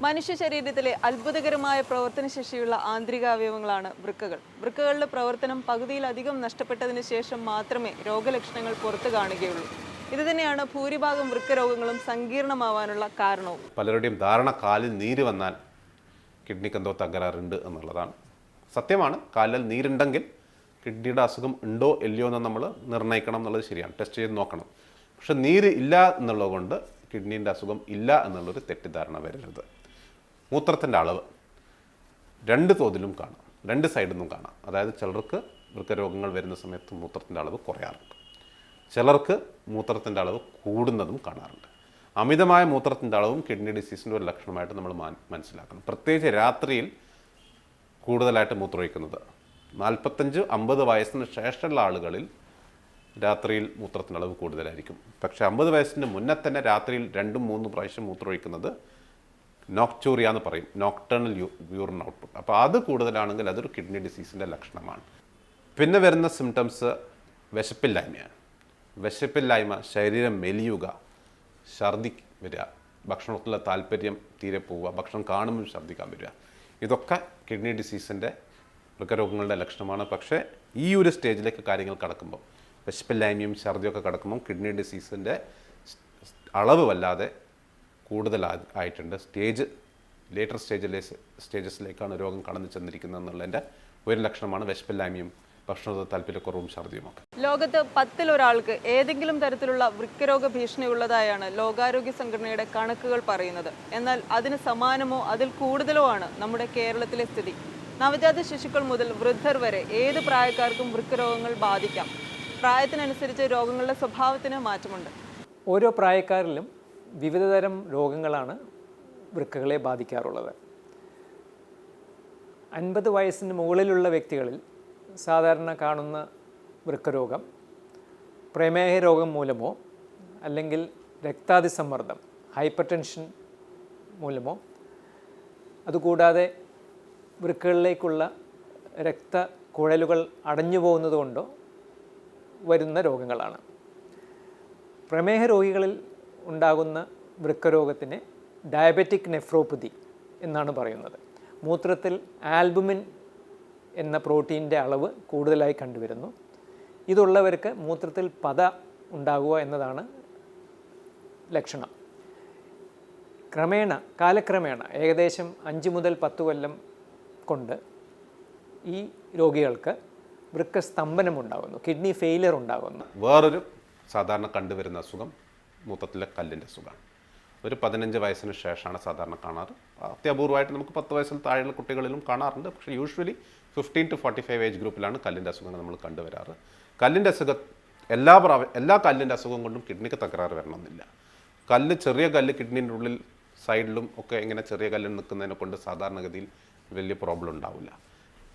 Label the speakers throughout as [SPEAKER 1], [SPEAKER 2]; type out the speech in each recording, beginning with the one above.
[SPEAKER 1] മനുഷ്യ ശരീരത്തിലെ അത്ഭുതകരമായ പ്രവർത്തനശേഷിയുള്ള ആന്തരികാവയവങ്ങളാണ് വൃക്കകൾ. വൃക്കകളുടെ പ്രവർത്തനം പകുതിയിലധികം നഷ്ടപ്പെട്ടതിന് ശേഷം മാത്രമേ രോഗലക്ഷണങ്ങൾ പുറത്തു കാണുകയുള്ളൂ. ഇതുതന്നെയാണ് ഭൂരിഭാഗം വൃക്കരോഗങ്ങളും സങ്കീർണമാവാനുള്ള കാരണവും.
[SPEAKER 2] പലരുടെയും ധാരണ കാലിൽ നീര് വന്നാൽ കിഡ്നിക്ക് എന്തോ തകരാറുണ്ട് എന്നുള്ളതാണ്. സത്യമാണ്, കാലിൽ നീരുണ്ടെങ്കിൽ കിഡ്നിയുടെ അസുഖം ഉണ്ടോ ഇല്ലയോ എന്ന് നമ്മൾ നിർണ്ണയിക്കണം എന്നുള്ളത് ശരിയാണ്, ടെസ്റ്റ് ചെയ്ത് നോക്കണം. പക്ഷെ നീര് ഇല്ല എന്നുള്ളത് കൊണ്ട് കിഡ്നീൻ്റെ അസുഖം ഇല്ല എന്നുള്ളൊരു തെറ്റിദ്ധാരണ വരരുത്. മൂത്രത്തിൻ്റെ അളവ് രണ്ട് തോതിലും കാണാം, രണ്ട് സൈഡിൽ നിന്നും കാണാം. അതായത് ചിലർക്ക് വൃക്കരോഗങ്ങൾ വരുന്ന സമയത്ത് മൂത്രത്തിൻ്റെ അളവ് കുറയാറുണ്ട്, ചിലർക്ക് മൂത്രത്തിൻ്റെ അളവ് കൂടുന്നതും കാണാറുണ്ട്. അമിതമായ മൂത്രത്തിൻ്റെ അളവും കിഡ്നി ഡിസീസിൻ്റെ ഒരു ലക്ഷണമായിട്ട് നമ്മൾ മനസ്സിലാക്കണം. പ്രത്യേകിച്ച് രാത്രിയിൽ കൂടുതലായിട്ട് മൂത്രമൊഴിക്കുന്നത് 45-50 വയസ്സിന് ശേഷമുള്ള ആളുകളിൽ രാത്രിയിൽ മൂത്രത്തിൻ്റെ അളവ് കൂടുതലായിരിക്കും. പക്ഷേ 50 വയസ്സിന് മുന്നേ തന്നെ രാത്രിയിൽ 2-3 പ്രാവശ്യം മൂത്രമൊഴിക്കുന്നത് നോക്ടൂറിയ എന്ന് പറയും, നോക്ടേണൽ യൂറിൻ ഔട്ട്പുട്ട്. അപ്പോൾ അത് കൂടുതലാണെങ്കിൽ അതൊരു കിഡ്നി ഡിസീസിൻ്റെ ലക്ഷണമാണ്. പിന്നെ വരുന്ന സിംറ്റംസ് വിശപ്പില്ലായ്മയാണ്. വിശപ്പില്ലായ്മ, ശരീരം മെലിയുക, ഛർദി വരിക, ഭക്ഷണത്തിലുള്ള താല്പര്യം തീരെ പോവുക, ഭക്ഷണം കാണുമ്പോൾ ഛർദ്ദിക്കാൻ വരിക, ഇതൊക്കെ കിഡ്നി ഡിസീസിൻ്റെ വൃക്കരോഗങ്ങളുടെ ലക്ഷണമാണ്. പക്ഷേ ഈ ഒരു സ്റ്റേജിലേക്ക് കാര്യങ്ങൾ കടക്കുമ്പോൾ, വിശപ്പില്ലായ്മയും ഛർദിയൊക്കെ കടക്കുമ്പോൾ കിഡ്നി ഡിസീസിൻ്റെ അളവ് വല്ലാതെ കൂടുതലായിട്ടുണ്ട്. ലേറ്റർ സ്റ്റേജസിലേക്കാണ് രോഗം കടന്നു ചെന്നിരിക്കുന്നത് എന്നുള്ളതിൻ്റെ ഒരു ലക്ഷണമാണ് വിശപ്പില്ലായ്മയും ഭക്ഷണത്തിൽ താല്പര്യക്കുറവും ഛർദിയുമൊക്കെ.
[SPEAKER 1] ലോകത്ത് 10-ൽ ഒരാൾക്ക് ഏതെങ്കിലും തരത്തിലുള്ള വൃക്കരോഗ ഭീഷണി ഉള്ളതായാണ് ലോകാരോഗ്യ സംഘടനയുടെ കണക്കുകൾ പറയുന്നത്. എന്നാൽ അതിന് സമാനമോ അതിൽ കൂടുതലോ ആണ് നമ്മുടെ കേരളത്തിലെ സ്ഥിതി. നവജാത ശിശുക്കൾ മുതൽ വൃദ്ധർ വരെ ഏത് പ്രായക്കാർക്കും വൃക്കരോഗങ്ങൾ ബാധിക്കാം. പ്രായത്തിനനുസരിച്ച് രോഗങ്ങളുടെ സ്വഭാവത്തിന് മാറ്റമുണ്ട്.
[SPEAKER 3] ഓരോ പ്രായക്കാരിലും വിവിധതരം രോഗങ്ങളാണ് വൃക്കകളെ ബാധിക്കാറുള്ളത്. 50 വയസ്സിന് മുകളിലുള്ള വ്യക്തികളിൽ സാധാരണ കാണുന്ന വൃക്കരോഗം പ്രമേഹ രോഗം മൂലമോ അല്ലെങ്കിൽ രക്താതിസമ്മർദ്ദം, ഹൈപ്പർ ടെൻഷൻ മൂലമോ, അതുകൂടാതെ വൃക്കകളിലേക്കുള്ള രക്തക്കുഴലുകൾ അടഞ്ഞു പോകുന്നത് കൊണ്ടോ വരുന്ന രോഗങ്ങളാണ്. പ്രമേഹ രോഗികളിൽ ഉണ്ടാകുന്ന വൃക്കരോഗത്തിന് ഡയബറ്റിക് നെഫ്രോപ്പതി എന്നാണ് പറയുന്നത്. മൂത്രത്തിൽ ആൽബുമിൻ എന്ന പ്രോട്ടീൻ്റെ അളവ് കൂടുതലായി കണ്ടുവരുന്നു. ഇതുള്ളവർക്ക് മൂത്രത്തിൽ പത ഉണ്ടാകുക എന്നതാണ് ലക്ഷണം. കാലക്രമേണ ഏകദേശം 5 മുതൽ 10 കൊല്ലം കൊണ്ട് ഈ രോഗികൾക്ക് വൃക്കസ്തംഭനം ഉണ്ടാകുന്നു, കിഡ്നി ഫെയിലിയർ ഉണ്ടാകുന്നു.
[SPEAKER 2] വേറൊരു സാധാരണ കണ്ടുവരുന്ന അസുഖം മൂത്രത്തിലെ കല്ലിൻ്റെ അസുഖമാണ്. ഒരു 15 വയസ്സിന് ശേഷമാണ് സാധാരണ കാണാറ്. അത്യപൂർവമായിട്ട് നമുക്ക് 10 വയസ്സിൽ താഴെയുള്ള കുട്ടികളിലും കാണാറുണ്ട്. പക്ഷേ യൂഷ്വലി 15 to 45 ഏജ് ഗ്രൂപ്പിലാണ് കല്ലിൻ്റെ അസുഖങ്ങൾ നമ്മൾ കണ്ടുവരാറ്. കല്ലിൻ്റെ അസുഖം എല്ലാ കല്ലിൻ്റെ അസുഖം കൊണ്ടും കിഡ്നിക്ക് തകരാറ് വരണമെന്നില്ല. ചെറിയ കല്ല് കിഡ്നീൻ്റെ ഉള്ളിൽ സൈഡിലും ഒക്കെ ഇങ്ങനെ ചെറിയ കല്ലിൽ നിൽക്കുന്നതിനെ കൊണ്ട് സാധാരണഗതിയിൽ വലിയ പ്രോബ്ലം ഉണ്ടാവില്ല.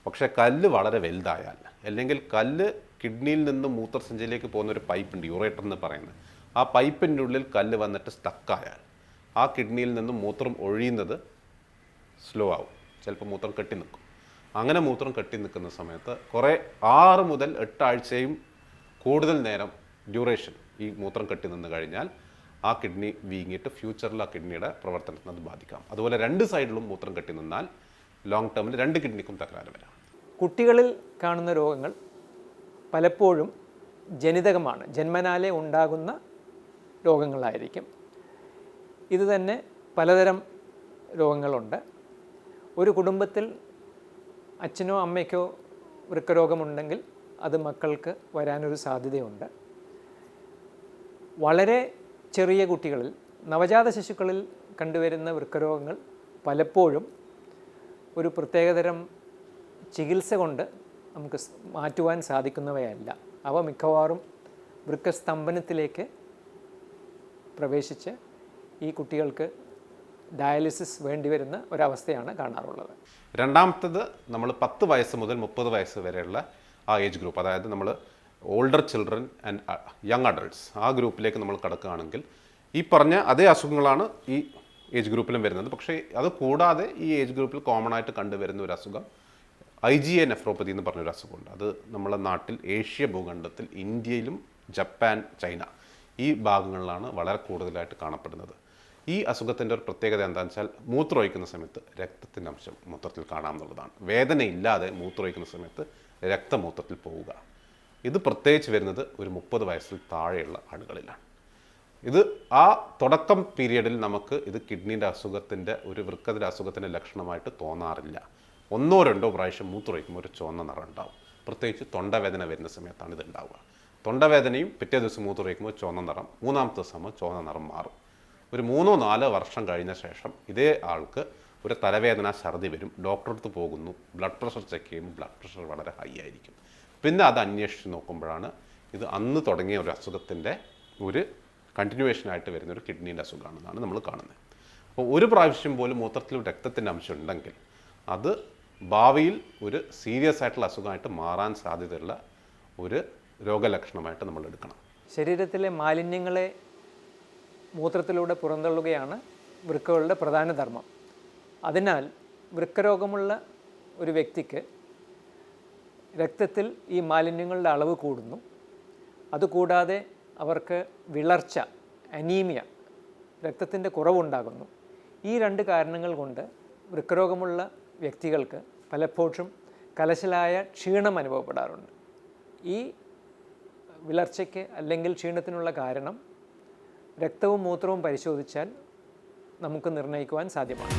[SPEAKER 2] പക്ഷേ കല്ല് വളരെ വലുതായാൽ, അല്ലെങ്കിൽ കല്ല് കിഡ്നിയിൽ നിന്ന് മൂത്രസഞ്ചിയിലേക്ക് പോകുന്ന ഒരു പൈപ്പുണ്ട്, യൂറേറ്റർ എന്ന് പറയുന്നത്, ആ പൈപ്പിൻ്റെ ഉള്ളിൽ കല്ല് വന്നിട്ട് സ്റ്റക്കായാൽ ആ കിഡ്നിയിൽ നിന്നും മൂത്രം ഒഴിയുന്നത് സ്ലോ ആവും, ചിലപ്പോൾ മൂത്രം കെട്ടി നിൽക്കും. അങ്ങനെ മൂത്രം കെട്ടി നിൽക്കുന്ന സമയത്ത് 6 മുതൽ 8 ആഴ്ചയും കൂടുതൽ നേരം ഡ്യൂറേഷൻ ഈ മൂത്രം കെട്ടി നിന്ന് കഴിഞ്ഞാൽ ആ കിഡ്നി വീങ്ങിയിട്ട് ഫ്യൂച്ചറിൽ ആ കിഡ്നിയുടെ പ്രവർത്തനത്തിന് അത് ബാധിക്കാം. അതുപോലെ 2 സൈഡിലും മൂത്രം കെട്ടി നിന്നാൽ ലോങ് ടേമിൽ 2 കിഡ്നിക്കും തകരാറ് വരാം.
[SPEAKER 3] കുട്ടികളിൽ കാണുന്ന രോഗങ്ങൾ പലപ്പോഴും ജനിതകമാണ്, ജന്മനാലേ ഉണ്ടാകുന്ന രോഗങ്ങളായിരിക്കും. ഇത് തന്നെ പലതരം രോഗങ്ങളുണ്ട്. ഒരു കുടുംബത്തിൽ അച്ഛനോ അമ്മയ്ക്കോ വൃക്കരോഗമുണ്ടെങ്കിൽ അത് മക്കൾക്ക് വരാനൊരു സാധ്യതയുണ്ട്. വളരെ ചെറിയ കുട്ടികളിൽ, നവജാത ശിശുക്കളിൽ കണ്ടുവരുന്ന വൃക്കരോഗങ്ങൾ പലപ്പോഴും ഒരു പ്രത്യേകതരം ചികിത്സ കൊണ്ട് നമുക്ക് മാറ്റുവാൻ സാധിക്കുന്നവയല്ല. അവ മിക്കവാറും വൃക്കസ്തംഭനത്തിലേക്ക് പ്രവേശിച്ച് ഈ കുട്ടികൾക്ക് ഡയാലിസിസ് വേണ്ടിവരുന്ന ഒരവസ്ഥയാണ് കാണാറുള്ളത്.
[SPEAKER 2] രണ്ടാമത്തത് നമ്മൾ 10 വയസ്സ് മുതൽ 30 വയസ്സ് വരെയുള്ള ആ ഏജ് ഗ്രൂപ്പ്, അതായത് നമ്മൾ older children and young adults, ആ ഗ്രൂപ്പിലേക്ക് നമ്മൾ കടക്കുകയാണെങ്കിൽ ഈ പറഞ്ഞ അതേ അസുഖങ്ങളാണ് ഈ ഏജ് ഗ്രൂപ്പിലും വരുന്നത്. പക്ഷേ അത് കൂടാതെ ഈ ഏജ് ഗ്രൂപ്പിൽ കോമൺ ആയിട്ട് കണ്ടുവരുന്ന ഒരു അസുഖം IgA നെഫ്രോപ്പതി എന്ന് പറഞ്ഞൊരു അസുഖമുണ്ട്. അത് നമ്മളെ നാട്ടിൽ ഏഷ്യ ഭൂഖണ്ഡത്തിൽ ഇന്ത്യയിലും ജപ്പാൻ, ചൈന ഈ ഭാഗങ്ങളിലാണ് വളരെ കൂടുതലായിട്ട് കാണപ്പെടുന്നത്. ഈ അസുഖത്തിൻ്റെ ഒരു പ്രത്യേകത എന്താണെന്ന് വെച്ചാൽ മൂത്രമൊഴിക്കുന്ന സമയത്ത് രക്തത്തിൻ്റെ അംശം മൂത്രത്തിൽ കാണാമെന്നുള്ളതാണ്. വേദനയില്ലാതെ മൂത്രമൊഴിക്കുന്ന സമയത്ത് രക്തം മൂത്രത്തിൽ പോവുക. ഇത് പ്രത്യേകിച്ച് വരുന്നത് ഒരു 30 വയസ്സിൽ താഴെയുള്ള ആളുകളിലാണ്. ഇത് ആ തുടക്കം പീരീഡിൽ നമുക്ക് ഇത് കിഡ്നീൻ്റെ അസുഖത്തിൻ്റെ ഒരു വൃക്കത്തിൻ്റെ അസുഖത്തിൻ്റെ ലക്ഷണമായിട്ട് തോന്നാറില്ല. 1-2 പ്രാവശ്യം മൂത്രമൊഴിക്കുമ്പോൾ ഒരു ചുവന്ന നിറം ഉണ്ടാവും. പ്രത്യേകിച്ച് തൊണ്ടവേദന വരുന്ന സമയത്താണ് ഇത് ഉണ്ടാവുക. തൊണ്ടവേദനയും പിറ്റേ ദിവസം മൂത്രമൊഴിക്കുമ്പോൾ ചുവന്ന നിറം, 3-ാമത്തെ ദിവസം ചുവന്ന നിറം മാറും. ഒരു 3-4 വർഷം കഴിഞ്ഞ ശേഷം ഇതേ ആൾക്ക് ഒരു തലവേദന, ഛർദി വരും. ഡോക്ടറെ അടുത്ത് പോകുന്നു, ബ്ലഡ് പ്രഷർ ചെക്ക് ചെയ്യുമ്പോൾ ബ്ലഡ് പ്രഷർ വളരെ ഹൈ ആയിരിക്കും. പിന്നെ അത് അന്വേഷിച്ച് നോക്കുമ്പോഴാണ് ഇത് അന്ന് തുടങ്ങിയ ഒരു അസുഖത്തിൻ്റെ ഒരു കണ്ടിന്യൂവേഷനായിട്ട് വരുന്ന ഒരു കിഡ്നീൻ്റെ അസുഖമാണെന്നാണ് നമ്മൾ കാണുന്നത്. അപ്പോൾ ഒരു പ്രാവശ്യം പോലും മൂത്രത്തിൽ രക്തത്തിൻ്റെ അംശം ഉണ്ടെങ്കിൽ അത് ഭാവിയിൽ ഒരു സീരിയസ് ആയിട്ടുള്ള അസുഖമായിട്ട് മാറാൻ സാധ്യതയുള്ള ഒരു രോഗലക്ഷണമായിട്ട് നമ്മൾ എടുക്കണം.
[SPEAKER 3] ശരീരത്തിലെ മാലിന്യങ്ങളെ മൂത്രത്തിലൂടെ പുറന്തള്ളുകയാണ് വൃക്കകളുടെ പ്രധാന ധർമ്മം. അതിനാൽ വൃക്കരോഗമുള്ള ഒരു വ്യക്തിക്ക് രക്തത്തിൽ ഈ മാലിന്യങ്ങളുടെ അളവ് കൂടുന്നു. അതുകൂടാതെ അവർക്ക് വിളർച്ച, അനീമിയ, രക്തത്തിൻ്റെ കുറവുണ്ടാകുന്നു. ഈ 2 കാരണങ്ങൾ കൊണ്ട് വൃക്കരോഗമുള്ള വ്യക്തികൾക്ക് പലപ്പോഴും കലശലായ ക്ഷീണം അനുഭവപ്പെടാറുണ്ട്. ഈ വിളർച്ചയ്ക്ക് അല്ലെങ്കിൽ ക്ഷീണത്തിനുള്ള കാരണം രക്തവും മൂത്രവും പരിശോധിച്ചാൽ നമുക്ക് നിർണ്ണയിക്കുവാൻ സാധ്യമാണ്.